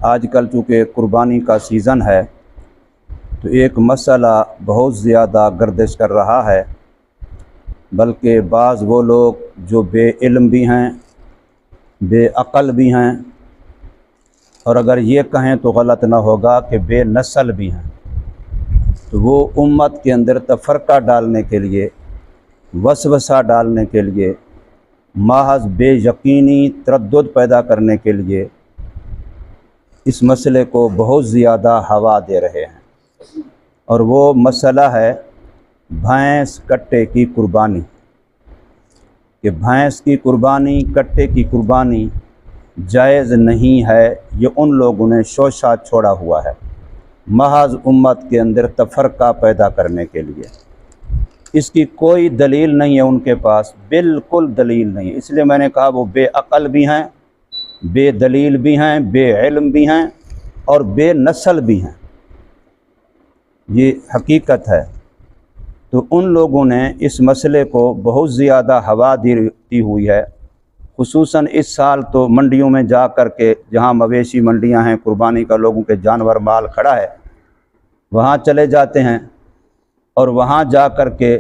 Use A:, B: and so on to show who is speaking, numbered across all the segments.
A: آج کل چونکہ قربانی کا سیزن ہے تو ایک مسئلہ بہت زیادہ گردش کر رہا ہے، بلکہ بعض وہ لوگ جو بے علم بھی ہیں، بے عقل بھی ہیں، اور اگر یہ کہیں تو غلط نہ ہوگا کہ بے نسل بھی ہیں، تو وہ امت کے اندر تفرقہ ڈالنے کے لیے، وسوسہ ڈالنے کے لیے، محض بے یقینی تردد پیدا کرنے کے لیے اس مسئلے کو بہت زیادہ ہوا دے رہے ہیں، اور وہ مسئلہ ہے بھینس کٹے کی قربانی، کہ بھینس کی قربانی، کٹے کی قربانی جائز نہیں ہے۔ یہ ان لوگوں نے شوشہ چھوڑا ہوا ہے محض امت کے اندر تفرقہ پیدا کرنے کے لیے۔ اس کی کوئی دلیل نہیں ہے ان کے پاس، بالکل دلیل نہیں ہے۔ اس لیے میں نے کہا وہ بے عقل بھی ہیں، بے دلیل بھی ہیں، بے علم بھی ہیں، اور بے نسل بھی ہیں، یہ حقیقت ہے۔ تو ان لوگوں نے اس مسئلے کو بہت زیادہ ہوا دی ہوئی ہے، خصوصاً اس سال تو منڈیوں میں جا کر کے، جہاں مویشی منڈیاں ہیں، قربانی کا لوگوں کے جانور مال کھڑا ہے، وہاں چلے جاتے ہیں اور وہاں جا کر کے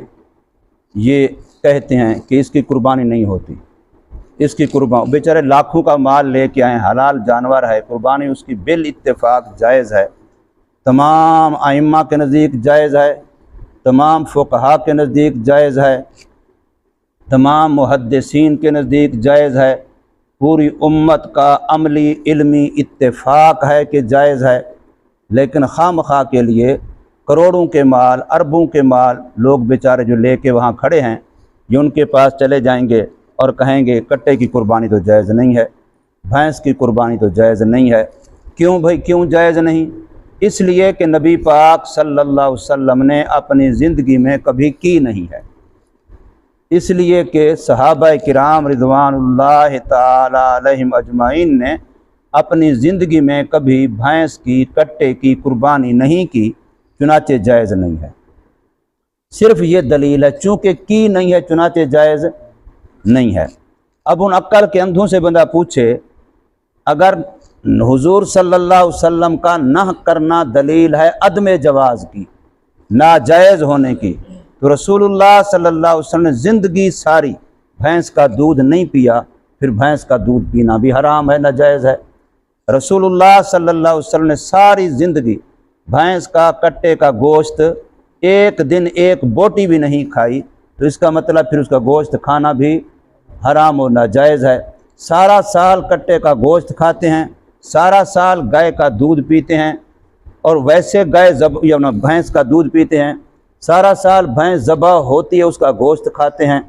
A: یہ کہتے ہیں کہ اس کی قربانی نہیں ہوتی، اس کی قربانی، بیچارے لاکھوں کا مال لے کے آئیں، حلال جانور ہے، قربانی اس کی بالاتفاق جائز ہے، تمام ائمہ کے نزدیک جائز ہے، تمام فقہاء کے نزدیک جائز ہے، تمام محدثین کے نزدیک جائز ہے، پوری امت کا عملی علمی اتفاق ہے کہ جائز ہے، لیکن خواہ مخواہ کے لیے کروڑوں کے مال، اربوں کے مال لوگ بیچارے جو لے کے وہاں کھڑے ہیں، یہ ان کے پاس چلے جائیں گے اور کہیں گے کٹے کی قربانی تو جائز نہیں ہے، بھینس کی قربانی تو جائز نہیں ہے۔ کیوں بھائی، کیوں جائز نہیں؟ اس لیے کہ نبی پاک صلی اللہ علیہ وسلم نے اپنی زندگی میں کبھی کی نہیں ہے، اس لیے کہ صحابہ کرام رضوان اللہ تعالی علیہم اجمعین نے اپنی زندگی میں کبھی بھینس کی، کٹے کی قربانی نہیں کی، چنانچہ جائز نہیں ہے۔ صرف یہ دلیل ہے، چونکہ کی نہیں ہے چنانچہ جائز نہیں ہے۔ اب ان عقل کے اندھوں سے بندہ پوچھے، اگر حضور صلی اللہ علیہ وسلم کا نہ کرنا دلیل ہے عدم جواز کی، ناجائز ہونے کی، تو رسول اللہ صلی اللہ علیہ وسلم نے زندگی ساری بھینس کا دودھ نہیں پیا، پھر بھینس کا دودھ پینا بھی حرام ہے، ناجائز ہے۔ رسول اللہ صلی اللہ علیہ وسلم نے ساری زندگی بھینس کا، کٹے کا گوشت ایک دن ایک بوٹی بھی نہیں کھائی، تو اس کا مطلب پھر اس کا گوشت کھانا بھی حرام و ناجائز ہے۔ سارا سال کٹے کا گوشت کھاتے ہیں، سارا سال گائے کا دودھ پیتے ہیں، اور ویسے بھینس کا دودھ پیتے ہیں، سارا سال بھینس ذبح ہوتی ہے اس کا گوشت کھاتے ہیں،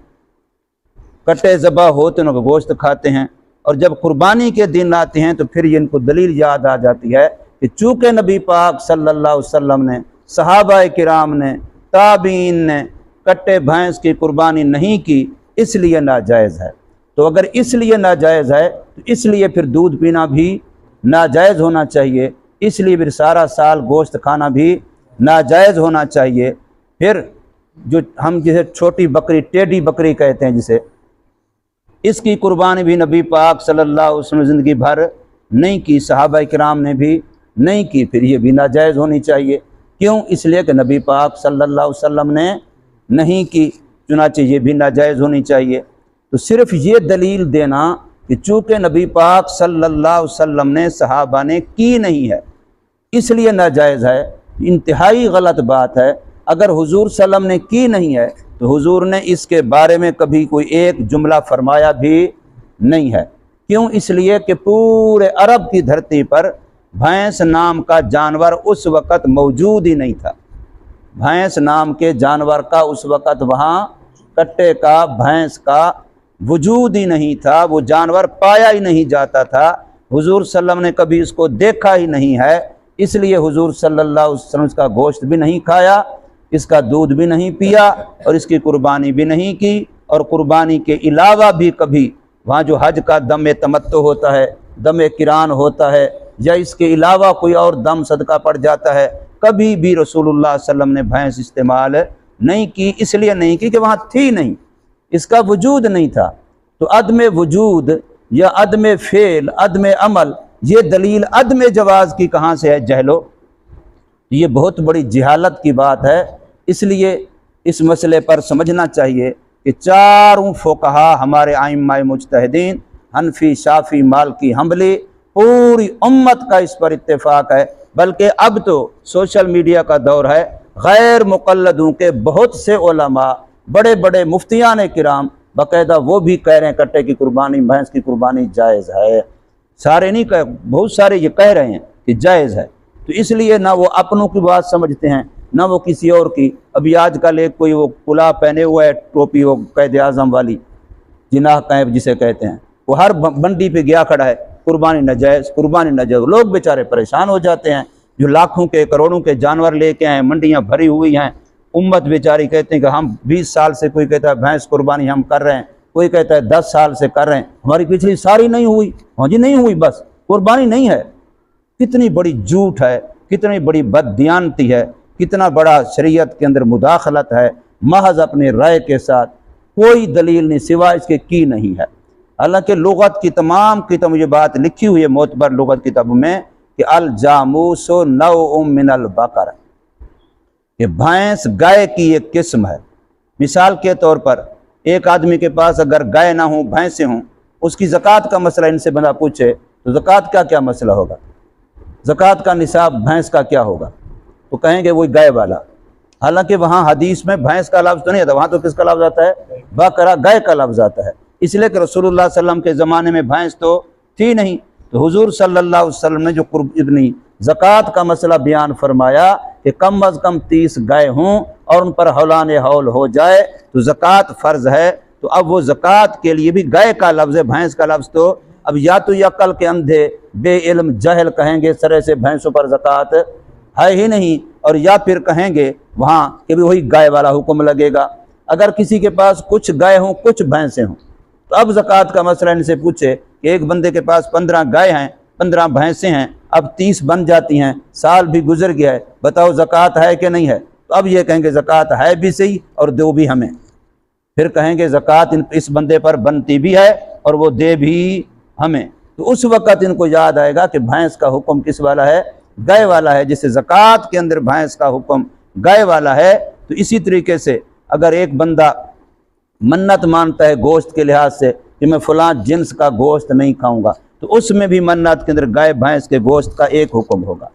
A: کٹے ذبح ہوتے ہیں ان کا گوشت کھاتے ہیں، اور جب قربانی کے دن آتے ہیں تو پھر ان کو دلیل یاد آ جاتی ہے کہ چونکہ نبی پاک صلی اللہ علیہ وسلم نے، صحابہ کرام نے، تابعین نے کٹے بھینس کی قربانی نہیں کی، اس لیے ناجائز ہے۔ تو اگر اس لیے ناجائز ہے تو اس لیے پھر دودھ پینا بھی ناجائز ہونا چاہیے، اس لیے پھر سارا سال گوشت کھانا بھی ناجائز ہونا چاہیے۔ پھر جو ہم جسے چھوٹی بکری، ٹیڈی بکری کہتے ہیں جسے، اس کی قربانی بھی نبی پاک صلی اللہ علیہ وسلم زندگی بھر نہیں کی، صحابہ کرام نے بھی نہیں کی، پھر یہ بھی ناجائز ہونی چاہیے۔ کیوں؟ اس لیے کہ نبی پاک صلی اللہ علیہ وسلم نے نہیں کی، چنانچہ یہ بھی ناجائز ہونی چاہیے۔ تو صرف یہ دلیل دینا کہ چونکہ نبی پاک صلی اللہ علیہ وسلم نے، صحابہ نے کی نہیں ہے، اس لیے ناجائز ہے، انتہائی غلط بات ہے۔ اگر حضور صلی اللہ علیہ وسلم نے کی نہیں ہے تو حضور نے اس کے بارے میں کبھی کوئی ایک جملہ فرمایا بھی نہیں ہے۔ کیوں؟ اس لیے کہ پورے عرب کی دھرتی پر بھینس نام کا جانور اس وقت موجود ہی نہیں تھا، بھینس نام کے جانور کا اس وقت وہاں، کٹے کا، بھینس کا وجود ہی نہیں تھا، وہ جانور پایا ہی نہیں جاتا تھا، حضور صلی اللہ علیہ وسلم نے کبھی اس کو دیکھا ہی نہیں ہے، اس لیے حضور صلی اللہ علیہ وسلم اس کا گوشت بھی نہیں کھایا، اس کا دودھ بھی نہیں پیا، اور اس کی قربانی بھی نہیں کی، اور قربانی کے علاوہ بھی کبھی وہاں جو حج کا دم تمتع ہوتا ہے، دم قران ہوتا ہے، یا اس کے علاوہ کوئی اور دم صدقہ پڑ جاتا ہے، کبھی بھی رسول اللہ صلی اللہ علیہ وسلم نے بھینس استعمال نہیں کی، اس لیے نہیں کی کہ وہاں تھی نہیں، اس کا وجود نہیں تھا۔ تو عدم وجود یا عدم فعل، عدم عمل، یہ دلیل عدم جواز کی کہاں سے ہے جہلو؟ یہ بہت بڑی جہالت کی بات ہے۔ اس لیے اس مسئلے پر سمجھنا چاہیے کہ چاروں فقہا ہمارے ائمہ مجتہدین حنفی، شافعی، مالکی، حنبلی، پوری امت کا اس پر اتفاق ہے۔ بلکہ اب تو سوشل میڈیا کا دور ہے، غیر مقلدوں کے بہت سے علماء، بڑے بڑے مفتیان کرام باقاعدہ وہ بھی کہہ رہے ہیں کٹے کی قربانی، بھینس کی قربانی جائز ہے۔ سارے نہیں کہہ، بہت سارے یہ کہہ رہے ہیں کہ جائز ہے۔ تو اس لیے نہ وہ اپنوں کی بات سمجھتے ہیں نہ وہ کسی اور کی۔ ابھی آج کل ایک کوئی وہ کلا پہنے ہوا ہے، ٹوپی وہ قائد اعظم والی، جناح قائب جسے کہتے ہیں، وہ ہر منڈی پہ گیا کھڑا ہے قربانی ناجائز، قربانی ناجائز۔ لوگ بیچارے پریشان ہو جاتے ہیں، جو لاکھوں کے کروڑوں کے جانور لے کے آئے، منڈیاں بھری ہوئی ہیں، امت بیچاری کہتے ہیں کہ ہم 20 سال سے، کوئی کہتا ہے بھینس قربانی ہم کر رہے ہیں، کوئی کہتا ہے 10 سال سے کر رہے ہیں، ہماری پچھلی ساری نہیں ہوئی۔ ہاں جی نہیں ہوئی، بس قربانی نہیں ہے۔ کتنی بڑی جھوٹ ہے، کتنی بڑی بددیانتی ہے، کتنا بڑا شریعت کے اندر مداخلت ہے، محض اپنے رائے کے ساتھ، کوئی دلیل نہیں سوائے اس کے کی نہیں ہے۔ حالانکہ لغت کی تمام کتابوں یہ بات لکھی ہوئی ہے، معتبر لغت کتابوں میں، کہ الجاموس نوع من البقر، کہ بھینس گائے کی ایک قسم ہے۔ مثال کے طور پر ایک آدمی کے پاس اگر گائے نہ ہوں، بھینسیں ہوں، اس کی زکوٰۃ کا مسئلہ ان سے بندہ پوچھے تو زکوٰۃ کا کیا مسئلہ ہوگا، زکوٰۃ کا نصاب بھینس کا کیا ہوگا، تو کہیں گے وہی گائے والا۔ حالانکہ وہاں حدیث میں بھینس کا لفظ تو نہیں آتا، وہاں تو کس کا لفظ آتا ہے؟ بقرہ، گائے کا لفظ آتا ہے۔ اس لیے کہ رسول اللہ صلی اللہ علیہ وسلم کے زمانے میں بھینس تو تھی نہیں، تو حضور صلی اللہ علیہ وسلم نے جو ابنی زکوٰۃ کا مسئلہ بیان فرمایا کہ کم از کم 30 گائے ہوں اور ان پر حولان حول ہو جائے تو زکوٰۃ فرض ہے۔ تو اب وہ زکوٰۃ کے لیے بھی گائے کا لفظ ہے، بھینس کا لفظ تو اب یا تو یہ عقل کے اندھے بے علم جہل کہیں گے سرے سے بھینسوں پر زکوٰۃ ہے ہی نہیں، اور یا پھر کہیں گے وہاں کہ بھی وہی گائے والا حکم لگے گا۔ اگر کسی کے پاس کچھ گائے ہوں کچھ بھینسیں ہوں تو اب زکوٰۃ کا مسئلہ ان سے پوچھے کہ ایک بندے کے پاس 15 گائے ہیں، 15 بھینسیں ہیں، اب 30 بن جاتی ہیں، سال بھی گزر گیا ہے، بتاؤ زکوٰۃ ہے کہ نہیں ہے؟ تو اب یہ کہیں گے زکوٰۃ ہے بھی صحیح اور دو بھی ہمیں۔ پھر کہیں گے زکوٰۃ اس بندے پر بنتی بھی ہے اور وہ دے بھی ہمیں۔ تو اس وقت ان کو یاد آئے گا کہ بھینس کا حکم کس والا ہے؟ گائے والا ہے۔ جیسے زکوٰۃ کے اندر بھینس کا حکم گائے والا ہے، تو اسی طریقے سے اگر ایک بندہ منت مانتا ہے گوشت کے لحاظ سے کہ میں فلاں جنس کا گوشت نہیں کھاؤں گا، تو اس میں بھی منت کے اندر گائے بھینس کے گوشت کا ایک حکم ہوگا،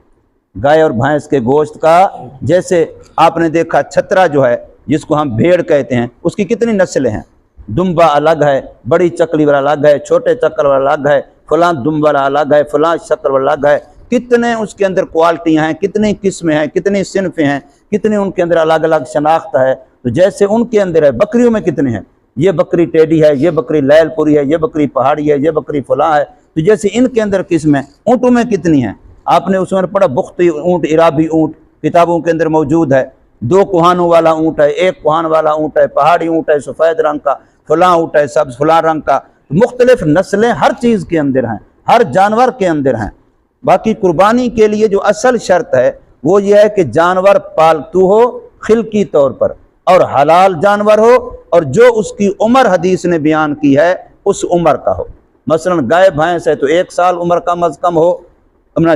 A: گائے اور بھینس کے گوشت کا۔ جیسے آپ نے دیکھا چھترا جو ہے جس کو ہم بھیڑ کہتے ہیں، اس کی کتنی نسلیں ہیں؟ دمبا الگ ہے، بڑی چکلی والا الگ ہے، چھوٹے چکر والا الگ ہے، فلاں دم والا الگ ہے، فلاں شکر والا الگ ہے۔ کتنے اس کے اندر کوالٹیاں ہیں، کتنی قسمیں ہیں، کتنی صنفیں ہیں، کتنی ان کے اندر الگ الگ شناخت ہے۔ تو جیسے ان کے اندر ہے، بکریوں میں کتنے ہیں، یہ بکری ٹیڈی ہے، یہ بکری لیل پوری ہے، یہ بکری پہاڑی ہے، یہ بکری فلاں ہے۔ تو جیسے ان کے اندر قسمیں، اونٹوں میں کتنی ہیں؟ آپ نے اس میں پڑھا بختی اونٹ، عرابی اونٹ کتابوں کے اندر موجود ہے، 2 کوہانوں والا اونٹ ہے، 1 کوہان والا اونٹ ہے، پہاڑی اونٹ ہے سفید رنگ کا، فلاں اونٹ ہے سبز فلاں رنگ کا۔ مختلف نسلیں ہر چیز کے اندر ہیں، ہر جانور کے اندر ہیں۔ باقی قربانی کے لیے جو اصل شرط ہے وہ یہ ہے کہ جانور پالتو ہو خلقی طور پر اور حلال جانور ہو، اور جو اس کی عمر حدیث نے بیان کی ہے اس عمر کا ہو۔ مثلا گائے بھینس ہے تو 1 سال عمر کم از کم ہو،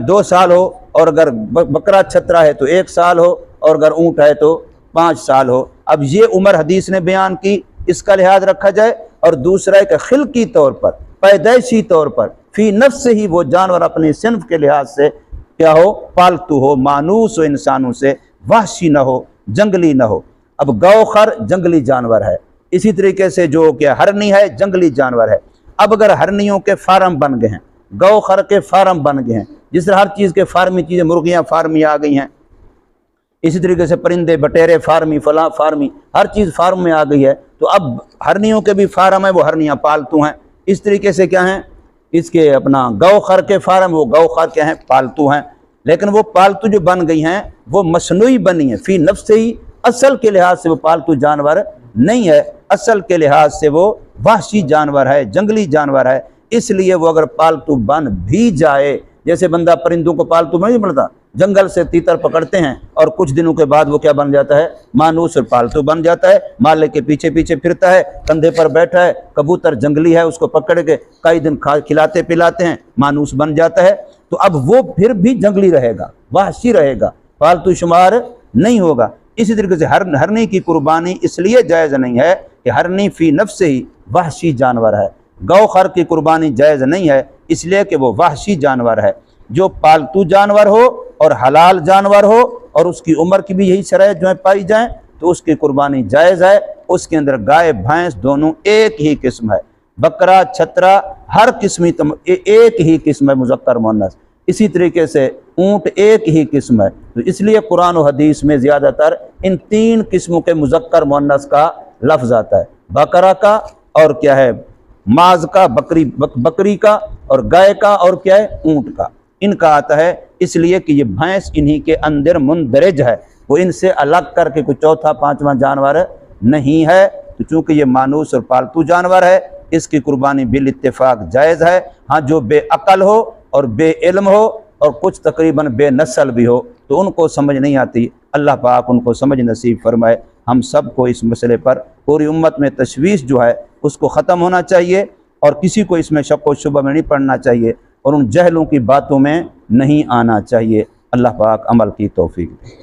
A: 2 سال ہو، اور اگر بکرا چھترا ہے تو 1 سال ہو، اور اگر اونٹ ہے تو 5 سال ہو۔ اب یہ عمر حدیث نے بیان کی، اس کا لحاظ رکھا جائے۔ اور دوسرا ہے کہ خلقی طور پر، پیدائشی طور پر، فی نفس سے ہی وہ جانور اپنی صنف کے لحاظ سے کیا ہو؟ پالتو ہو، مانوس ہو، انسانوں سے وحشی نہ ہو، جنگلی نہ ہو۔ اب گو خر جنگلی جانور ہے، اسی طریقے سے جو کہ ہرنی ہے جنگلی جانور ہے۔ اب اگر ہرنیوں کے فارم بن گئے ہیں، گو خر کے فارم بن گئے ہیں، جس طرح ہر چیز کے فارمی چیزیں، مرغیاں فارمی آ گئی ہیں، اسی طریقے سے پرندے بٹیرے فارمی، فلاں فارمی، ہر چیز فارم میں آ گئی ہے۔ تو اب ہرنیوں کے بھی فارم ہیں، وہ ہرنیاں پالتو ہیں۔ اس طریقے سے کیا ہیں اس کے اپنا گو خر کے فارم، وہ گو خر کیا ہیں؟ پالتو ہیں۔ لیکن وہ پالتو جو بن گئی ہیں وہ مصنوعی بنی ہیں، فی نفس سے ہی، اصل کے لحاظ سے وہ پالتو جانور نہیں ہے، اصل کے لحاظ سے وہ وحشی جانور ہے، جنگلی جانور ہے۔ اس لیے وہ اگر پالتو بن بھی جائے، جیسے بندہ پرندوں کو پالتو نہیں بنتا، جنگل سے تیتر پکڑتے ہیں اور کچھ دنوں کے بعد وہ کیا بن جاتا ہے؟ مانوس اور پالتو بن جاتا ہے، مالک کے پیچھے پیچھے پھرتا ہے، کندھے پر بیٹھا ہے، کبوتر جنگلی ہے اس کو پکڑ کے کئی دن کھلاتے پلاتے ہیں، مانوس بن جاتا ہے۔ تو اب وہ پھر بھی جنگلی رہے گا، وحشی رہے گا، پالتو شمار نہیں ہوگا۔ اسی طریقے سے ہرنی کی قربانی اس لیے جائز نہیں ہے کہ ہرنی فی نفس ہی وحشی جانور ہے۔ گو خر کی قربانی جائز نہیں ہے اس لیے کہ وہ وحشی جانور ہے۔ جو پالتو جانور ہو اور حلال جانور ہو اور اس کی عمر کی بھی یہی شرائط جو ہے پائی جائیں تو اس کی قربانی جائز ہے۔ اس کے اندر گائے بھینس دونوں ایک ہی قسم ہے، بکرا چھترا ہر قسمی ایک ہی قسم ہے، مذکر مؤنث۔ اسی طریقے سے اونٹ ایک ہی قسم ہے۔ تو اس لیے قرآن و حدیث میں زیادہ تر ان 3 قسموں کے مذکر مؤنث کا لفظ آتا ہے، بکرا کا اور کیا ہے ماز کا، بکری کا، اور گائے کا، اور کیا ہے اونٹ کا، ان کا آتا ہے۔ اس لیے کہ یہ بھینس انہی کے اندر مندرج ہے، وہ ان سے الگ کر کے کوئی چوتھا پانچواں جانور نہیں ہے۔ تو چونکہ یہ مانوس اور پالتو جانور ہے اس کی قربانی بالاتفاق جائز ہے۔ ہاں جو بے عقل ہو اور بے علم ہو اور کچھ تقریباً بے نسل بھی ہو تو ان کو سمجھ نہیں آتی، اللہ پاک ان کو سمجھ نصیب فرمائے۔ ہم سب کو اس مسئلے پر پوری امت میں تشویش جو ہے اس کو ختم ہونا چاہیے اور کسی کو اس میں شک و شبہ میں نہیں پڑنا چاہیے اور ان جہلوں کی باتوں میں نہیں آنا چاہیے۔ اللہ پاک عمل کی توفیق دے۔